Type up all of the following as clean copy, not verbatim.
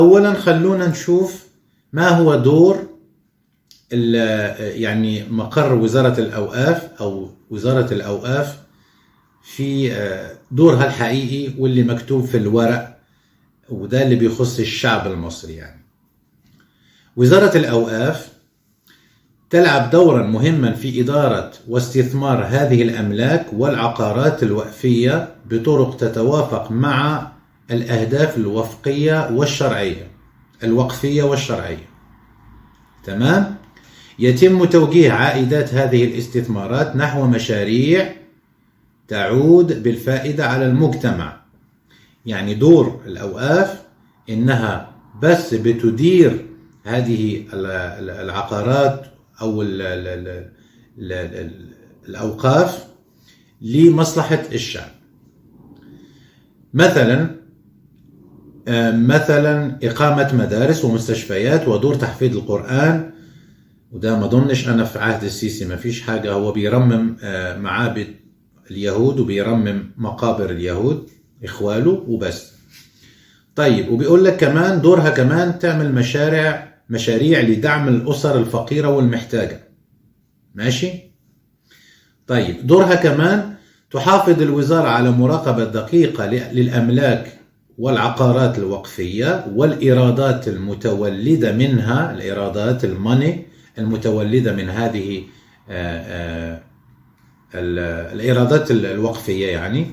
أولا خلونا نشوف ما هو دور يعني مقر وزارة الأوقاف أو وزارة الأوقاف في دورها الحقيقي واللي مكتوب في الورق، وده اللي بيخص الشعب المصري. يعني وزارة الأوقاف تلعب دورا مهما في إدارة واستثمار هذه الأملاك والعقارات الوقفية بطرق تتوافق مع الأهداف الوفقية الوقفية والشرعية. تمام؟ يتم توجيه عائدات هذه الاستثمارات نحو مشاريع تعود بالفائدة على المجتمع. يعني دور الأوقاف إنها بس بتدير هذه العقارات أو الأوقاف لمصلحة الشعب. مثلا إقامة مدارس ومستشفيات ودور تحفيظ القرآن، وده ما ظنش أنا في عهد السيسي ما فيش حاجة، هو بيرمم معابد اليهود وبيرمم مقابر اليهود إخواله وبس. طيب، وبيقول لك كمان دورها كمان تعمل مشاريع لدعم الأسر الفقيرة والمحتاجة. ماشي؟ طيب، دورها كمان تحافظ الوزارة على مراقبة دقيقة للأملاك والعقارات الوقفية والإيرادات المتولدة منها، الإيرادات الماني المتولدة من هذه الإيرادات الوقفية يعني،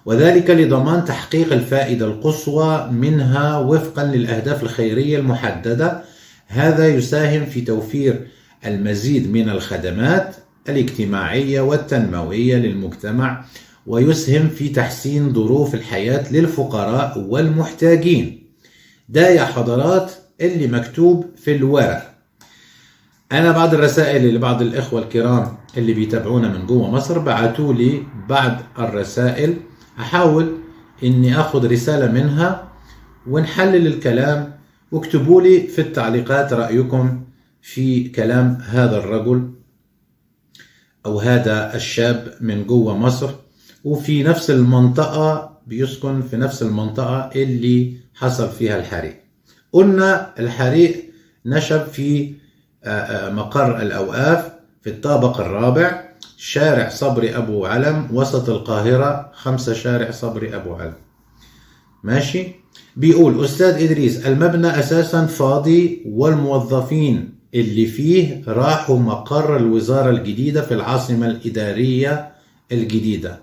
وذلك لضمان تحقيق الفائدة القصوى منها وفقا للأهداف الخيرية المحددة. هذا يساهم في توفير المزيد من الخدمات الاجتماعية والتنموية للمجتمع، ويسهم في تحسين ظروف الحياة للفقراء والمحتاجين. ده يا حضرات اللي مكتوب في الورق. أنا بعض الرسائل اللي بعض الإخوة الكرام اللي بيتابعونا من جوه مصر بعتوا لي بعض الرسائل، أحاول إني أخذ رسالة منها ونحلل الكلام، واكتبوا لي في التعليقات رأيكم في كلام هذا الرجل أو هذا الشاب من جوه مصر، وفي نفس المنطقة، بيسكن في نفس المنطقة اللي حصل فيها الحريق. قلنا الحريق نشب في مقر الأوقاف في الطابق الرابع، شارع صبري أبو علم، وسط القاهرة 5 شارع صبري أبو علم. ماشي؟ بيقول أستاذ إدريس: المبنى أساسا فاضي والموظفين اللي فيه راحوا مقر الوزارة الجديدة في العاصمة الإدارية الجديدة.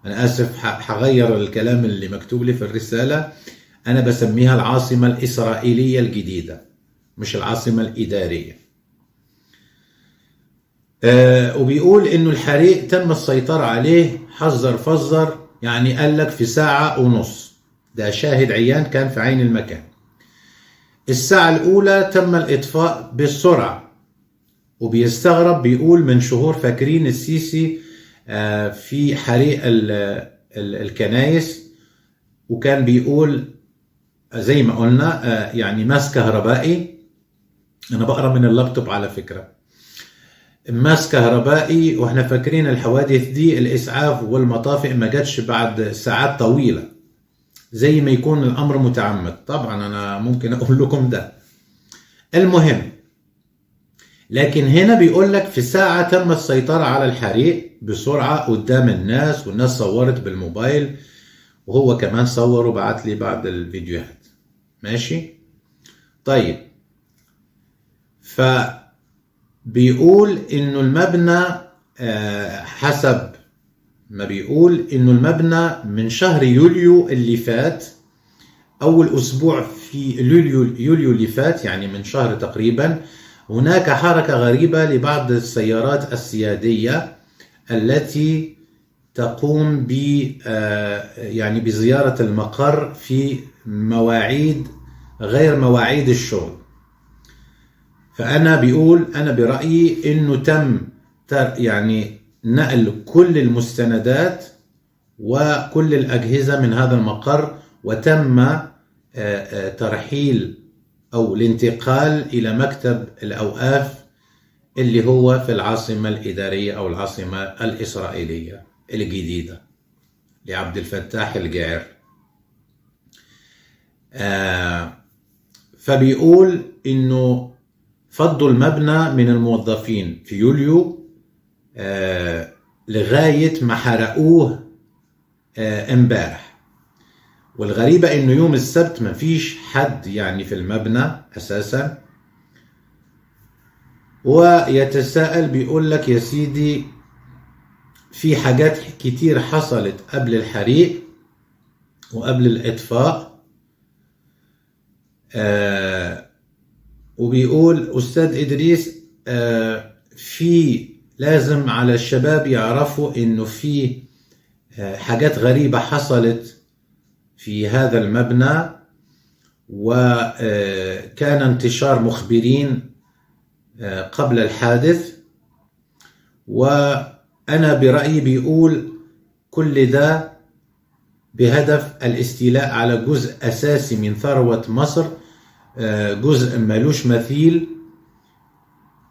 أنا آسف، حغير الكلام اللي مكتوب لي في الرسالة، أنا بسميها العاصمة الإسرائيلية الجديدة مش العاصمة الإدارية. وبيقول إنه الحريق تم السيطرة عليه حذر فزر، يعني قال لك في 1.5 ساعة. ده شاهد عيان كان في عين المكان. الساعة الأولى تم الإطفاء بالسرعة، وبيستغرب بيقول من شهور فاكرين السيسي في حريق الكنايس، وكان بيقول زي ما قلنا يعني ماس كهربائي. أنا بقرأ من اللابتوب على فكرة. ماس كهربائي، واحنا فاكرين الحوادث دي الإسعاف والمطافئ ما جاتش بعد ساعات طويلة، زي ما يكون الأمر متعمد. طبعا أنا ممكن أقول لكم ده. المهم، لكن هنا بيقول لك في ساعة تم السيطرة على الحريق بسرعة قدام الناس، والناس صورت بالموبايل، وهو كمان صور وبعت لي بعض الفيديوهات. ماشي؟ طيب، فبيقول إنه المبنى حسب ما بيقول إنه المبنى من شهر يوليو اللي فات، أول أسبوع في يوليو اللي فات، يعني من شهر تقريبا، هناك حركة غريبة لبعض السيارات السيادية التي تقوم يعني بزيارة المقر في مواعيد غير مواعيد الشغل. فأنا بيقول أنا برأيي إنه تم يعني نقل كل المستندات وكل الأجهزة من هذا المقر، وتم ترحيل أو الانتقال إلى مكتب الأوقاف اللي هو في العاصمة الإدارية أو العاصمة الإسرائيلية الجديدة لعبد الفتاح الجعر. فبيقول إنه فضوا المبنى من الموظفين في يوليو لغاية ما حرقوه امبارح. والغريبة إنه يوم السبت ما فيش حد يعني في المبنى أساسا. ويتساءل بيقول لك يا سيدي في حاجات كتير حصلت قبل الحريق وقبل الإطفاء. وبيقول أستاذ إدريس في لازم على الشباب يعرفوا إنه في حاجات غريبة حصلت في هذا المبنى، وكان انتشار مخبرين قبل الحادث. وأنا برأيي بيقول كل ده بهدف الاستيلاء على جزء أساسي من ثروة مصر، جزء مالوش مثيل.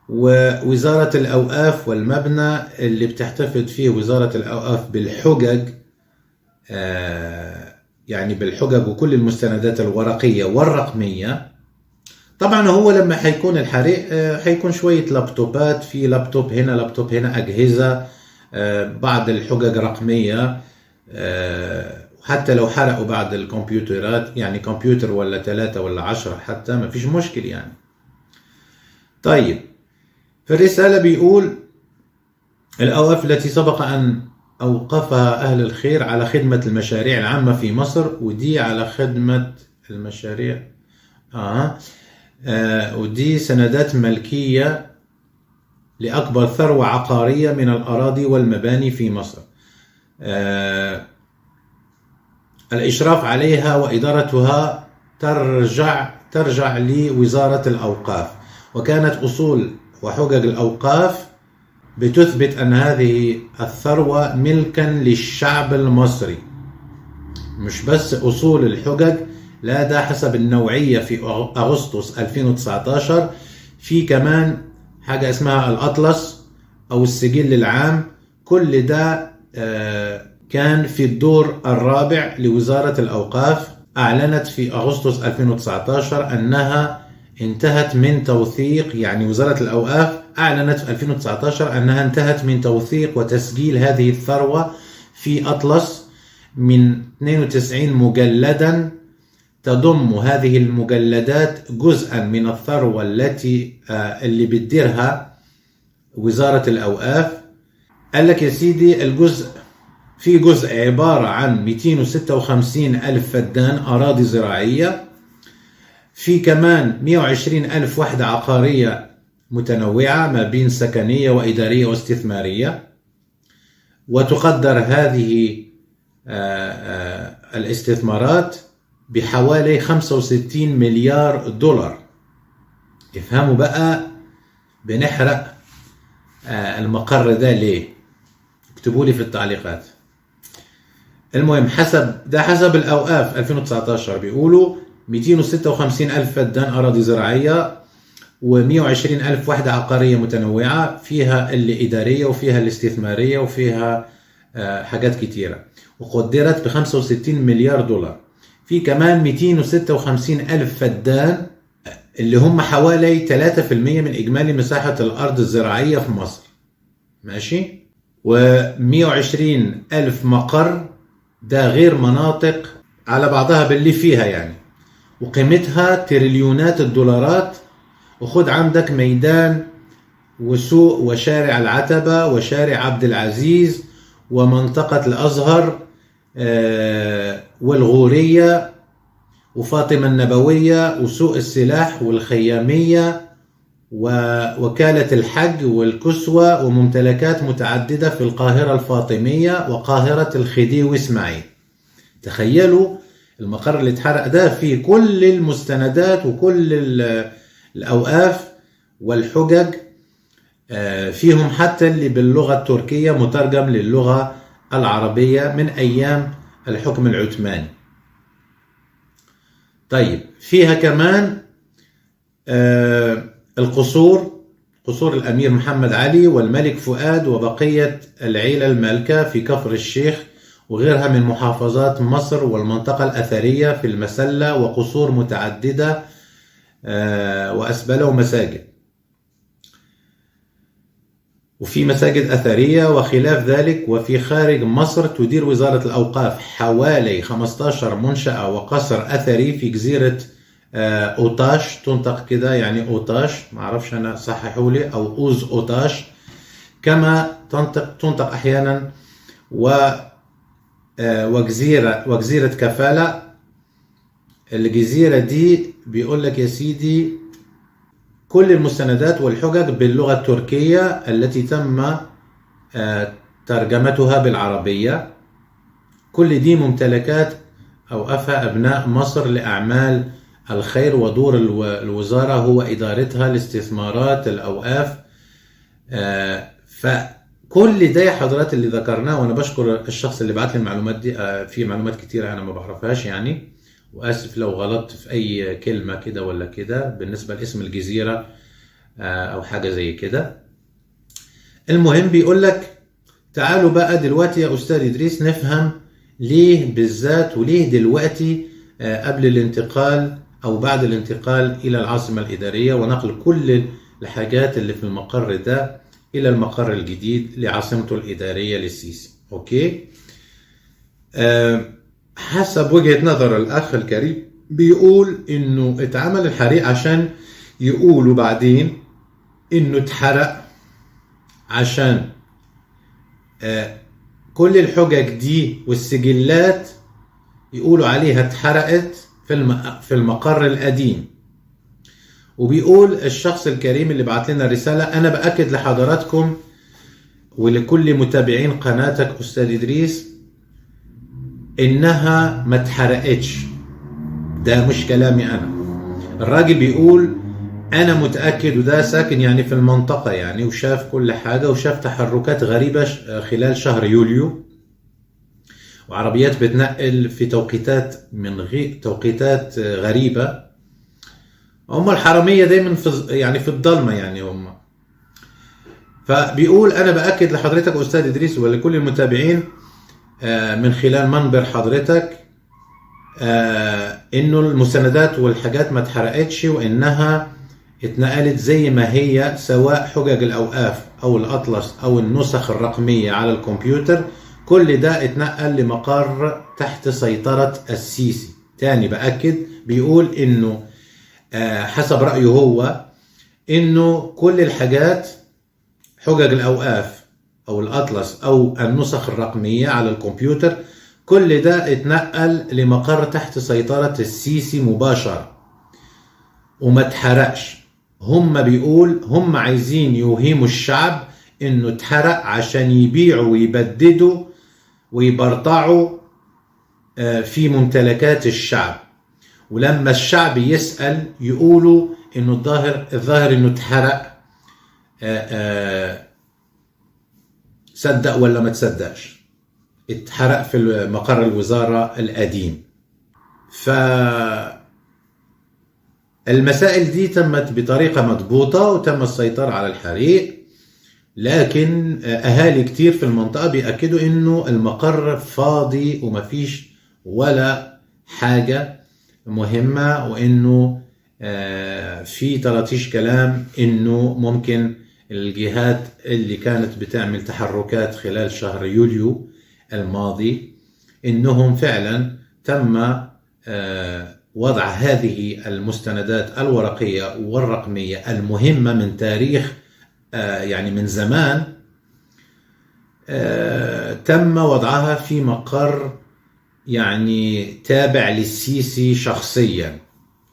ووزارة الأوقاف والمبنى اللي بتحتفظ فيه وزارة الأوقاف بالحجج، يعني بالحجج وكل المستندات الورقية والرقمية. طبعا هو لما حيكون الحريق حيكون شوية لابتوبات، في لابتوب هنا لابتوب هنا، أجهزة، بعض الحجج رقمية، حتى لو حرقوا بعض الكمبيوترات يعني كمبيوتر ولا 3 ولا 10 حتى ما فيش مشكل يعني. طيب في الرسالة بيقول الأوقاف التي سبق أن أوقفها أهل الخير على خدمة المشاريع العامة في مصر، ودي على خدمة المشاريع ودي سندات ملكية لأكبر ثروة عقارية من الأراضي والمباني في مصر، الإشراف عليها وإدارتها ترجع لوزارة الأوقاف. وكانت أصول وحجج الأوقاف بتثبت أن هذه الثروة ملكا للشعب المصري. مش بس أصول الحجج، لا، ده حسب النوعية. في أغسطس 2019 في كمان حاجة اسمها الأطلس أو السجل العام. كل ده كان في الدور الرابع لوزارة الأوقاف. أعلنت في أغسطس 2019 أنها انتهت من توثيق، يعني وزارة الأوقاف أعلنت في 2019 أنها انتهت من توثيق وتسجيل هذه الثروة في أطلس من 92 مجلدا. تضم هذه المجلدات جزءا من الثروة اللي بتديرها وزارة الأوقاف. قال لك يا سيدي في جزء عبارة عن 256 ألف فدان أراضي زراعية، في كمان 120 ألف وحدة عقارية متنوعة ما بين سكنية وإدارية واستثمارية. وتقدر هذه الاستثمارات بحوالي 65 مليار دولار. افهموا بقى بنحرق المقر ده ليه؟ اكتبوا لي في التعليقات. المهم حسب الأوقاف 2019 بيقولوا 256 ألف فدان أراضي زراعية و120 ألف وحدة عقارية متنوعة، فيها اللي إدارية وفيها الاستثمارية وفيها حاجات كتيرة، وقدرت ب 65 مليار دولار. في كمان 256 ألف فدان اللي هم حوالي 3% من إجمالي مساحة الأرض الزراعية في مصر، ماشي؟ و120 ألف مقر، ده غير مناطق على بعضها باللي فيها يعني، وقيمتها تريليونات الدولارات. وخد عندك ميدان وسوق وشارع العتبة وشارع عبد العزيز ومنطقة الأزهر والغورية وفاطمة النبوية وسوق السلاح والخيامية ووكالة الحج والكسوة وممتلكات متعددة في القاهرة الفاطمية وقاهرة الخديوي إسماعيل. تخيلوا المقر اللي اتحرق ده فيه كل المستندات وكل الأوقاف والحجج، فيهم حتى اللي باللغة التركية مترجم للغة العربية من أيام الحكم العثماني. طيب فيها كمان القصور، قصور الأمير محمد علي والملك فؤاد وبقية العيلة المالكة في كفر الشيخ وغيرها من محافظات مصر والمنطقة الأثرية في المسلة، وقصور متعددة وأسبلة ومساجد، وفي مساجد أثرية وخلاف ذلك. وفي خارج مصر تدير وزارة الأوقاف حوالي 15 منشأة وقصر أثري في جزيرة أوتاش، تنطق كده يعني أوتاش، معرفش أنا صححوا لي، أو أوز أوتاش كما تنطق أحيانا، وجزيرة كفالة. الجزيرة دي بيقول لك يا سيدي كل المستندات والحجج باللغة التركية التي تم ترجمتها بالعربية. كل دي ممتلكات أوقفها أبناء مصر لأعمال الخير، ودور الوزارة هو إدارتها لاستثمارات الأوقاف. فكل ده يا حضرات اللي ذكرناه، وأنا بشكر الشخص اللي بعت لي المعلومات دي، في معلومات كتيرة أنا ما بعرفهاش يعني، وآسف لو غلطت في أي كلمة كده ولا كده بالنسبة لاسم الجزيرة أو حاجة زي كده. المهم بيقول لك تعالوا بقى دلوقتي يا أستاذ إدريس نفهم ليه بالذات وليه دلوقتي قبل الانتقال أو بعد الانتقال إلى العاصمة الإدارية ونقل كل الحاجات اللي في المقر ده إلى المقر الجديد لعاصمته الإدارية للسيسي. أوكي، حسب وجهة نظر الأخ الكريم بيقول إنه اتعمل الحريق عشان يقولوا بعدين إنه اتحرق، عشان كل الحجج دي والسجلات يقولوا عليها اتحرقت في المقر القديم. وبيقول الشخص الكريم اللي بعت لنا الرسالة: أنا بأكد لحضراتكم ولكل متابعين قناتك أستاذ إدريس إنها ما اتحرقتش. ده مش كلامي أنا، الراجل بيقول أنا متأكد، وده ساكن يعني في المنطقة يعني، وشاف كل حاجة، وشاف تحركات غريبة خلال شهر يوليو، وعربيات بتنقل في توقيتات توقيتات غريبة. هم الحرامية دايما يعني في الضلمة يعني هم. فبيقول أنا بأكد لحضرتك أستاذ إدريس ولكل المتابعين من خلال منبر حضرتك إنه المستندات والحاجات ما اتحرقتش، وإنها اتنقلت زي ما هي، سواء حجج الأوقاف أو الأطلس أو النسخ الرقمية على الكمبيوتر، كل ده اتنقل لمقر تحت سيطرة السيسي. تاني بأكد، بيقول إنه حسب رأيه هو إنه كل الحاجات حجج الأوقاف أو الأطلس أو النسخ الرقمية على الكمبيوتر كل ده اتنقل لمقر تحت سيطرة السيسي مباشرة وما اتحرقش. هم بيقول هم عايزين يوهموا الشعب إنه اتحرق عشان يبيعوا ويبددوا ويبرطعوا في ممتلكات الشعب، ولما الشعب يسأل يقولوا إنه الظاهر إنه اتحرق، صدق ولا ما تصدقش، اتحرق في مقر الوزارة القديم. فالمسائل دي تمت بطريقة مضبوطة وتم السيطرة على الحريق، لكن أهالي كتير في المنطقة بيأكدوا إنه المقر فاضي ومفيش ولا حاجة مهمة، وإنه في طرطيش كلام إنه ممكن الجهات اللي كانت بتعمل تحركات خلال شهر يوليو الماضي إنهم فعلا تم وضع هذه المستندات الورقية والرقمية المهمة من تاريخ يعني من زمان، تم وضعها في مقر يعني تابع للسيسي شخصيا،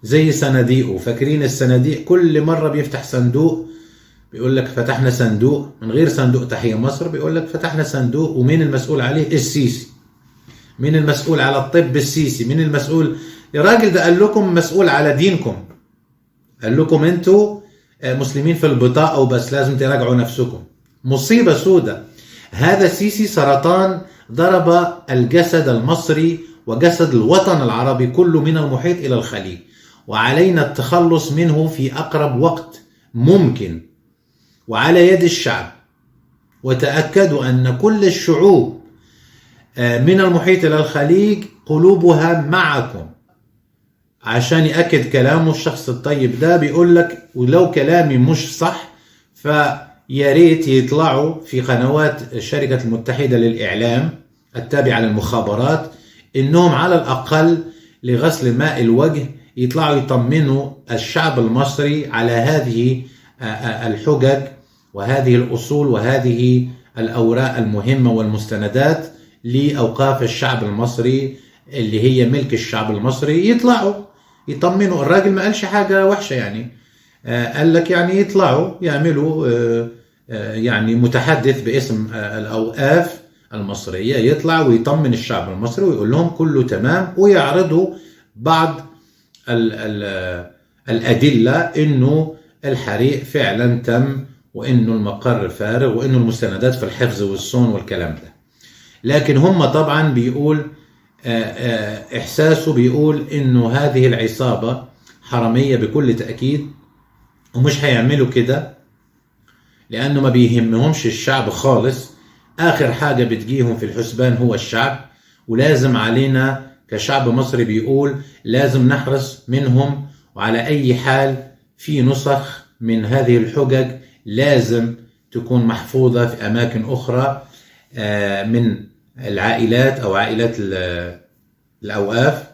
زي صناديقه. فاكرين الصناديق؟ كل مرة بيفتح صندوق بيقول لك فتحنا صندوق، من غير صندوق تحية مصر بيقول لك فتحنا صندوق، ومين المسؤول عليه؟ السيسي. مين المسؤول على الطب؟ السيسي. مين المسؤول؟ يا راجل ده قال لكم مسؤول على دينكم، قال لكم انتوا مسلمين في البطاقة وبس، لازم تراجعوا نفسكم. مصيبة سودة. هذا السيسي سرطان ضرب الجسد المصري وجسد الوطن العربي كله من المحيط إلى الخليج، وعلينا التخلص منه في أقرب وقت ممكن وعلى يد الشعب. وتأكدوا أن كل الشعوب من المحيط إلى الخليج قلوبها معكم. عشان يأكد كلامه الشخص الطيب ده بيقول لك ولو كلامي مش صح فيا ريت يطلعوا في قنوات الشركة المتحدة للإعلام التابعة للمخابرات إنهم على الأقل لغسل ماء الوجه يطلعوا يطمنوا الشعب المصري على هذه الحجج وهذه الأصول وهذه الأوراق المهمة والمستندات لأوقاف الشعب المصري اللي هي ملك الشعب المصري. يطلعوا يطمنوا الراجل، ما قالش حاجة وحشة يعني، قال لك يعني يطلعوا يعملوا يعني متحدث باسم الأوقاف المصرية يطلع ويطمن الشعب المصري ويقول لهم كله تمام، ويعرضوا بعض الأدلة إنه الحريق فعلا تم وإنه المقر فارغ وإنه المستندات في الحفظ والصون والكلام ده. لكن هم طبعا بيقول إحساسه بيقول إنه هذه العصابة حرامية بكل تأكيد، ومش هيعملوا كده لأنه ما بيهمهمش الشعب خالص. آخر حاجة بتجيهم في الحسبان هو الشعب، ولازم علينا كشعب مصري بيقول لازم نحرص منهم، وعلى أي حال في نسخ من هذه الحجج لازم تكون محفوظة في أماكن أخرى من العائلات أو عائلات الأوقاف،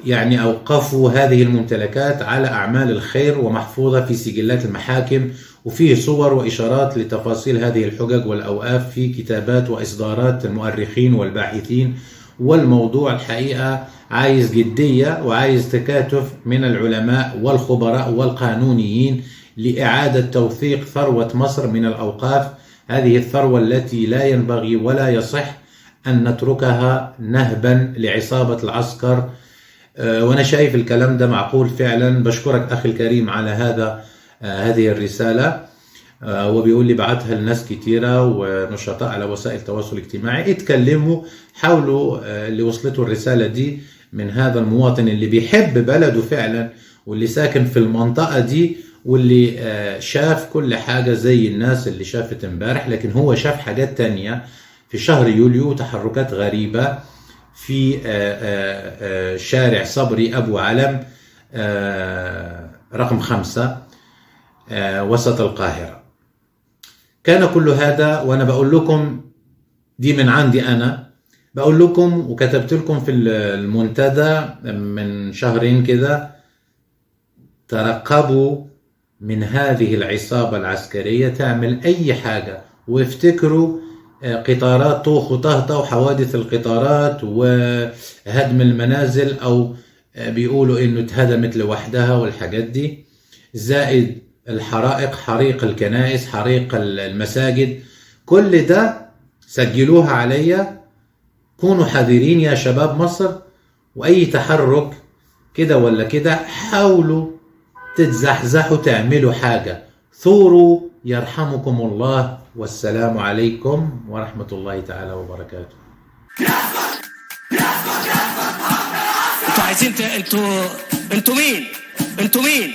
يعني أوقفوا هذه الممتلكات على أعمال الخير ومحفوظة في سجلات المحاكم، وفيه صور وإشارات لتفاصيل هذه الحجج والأوقاف في كتابات وإصدارات المؤرخين والباحثين. والموضوع الحقيقة عايز جدية وعايز تكاتف من العلماء والخبراء والقانونيين لإعادة توثيق ثروة مصر من الأوقاف، هذه الثروة التي لا ينبغي ولا يصح أن نتركها نهبا لعصابة العسكر. وأنا شايف الكلام ده معقول فعلا. بشكرك أخي الكريم على هذه الرسالة، وبيقول لي بعتها لناس كتيرة ونشطاء على وسائل التواصل الاجتماعي. اتكلموا حاولوا اللي وصلته الرسالة دي من هذا المواطن اللي بيحب بلده فعلا واللي ساكن في المنطقة دي واللي شاف كل حاجة زي الناس اللي شافت امبارح، لكن هو شاف حاجات تانية في شهر يوليو، تحركات غريبة في شارع صبري أبو علم رقم 5 وسط القاهرة. كان كل هذا وأنا بقول لكم دي من عندي، أنا بقول لكم وكتبت لكم في المنتدى من شهرين كده، ترقبوا من هذه العصابة العسكرية تعمل أي حاجة، وافتكروا قطارات طوخ وطهطة وحوادث القطارات وهدم المنازل، أو بيقولوا إنه اتهدمت لوحدها والحاجات دي، زائد الحرائق، حريق الكنائس، حريق المساجد، كل ده سجلوها عليا. كونوا حذرين يا شباب مصر، وأي تحرك كده ولا كده حاولوا تتزحزحوا تعملوا حاجة، ثوروا يرحمكم الله، والسلام عليكم ورحمة الله تعالى وبركاته. انتوا عايزين انتوا مين؟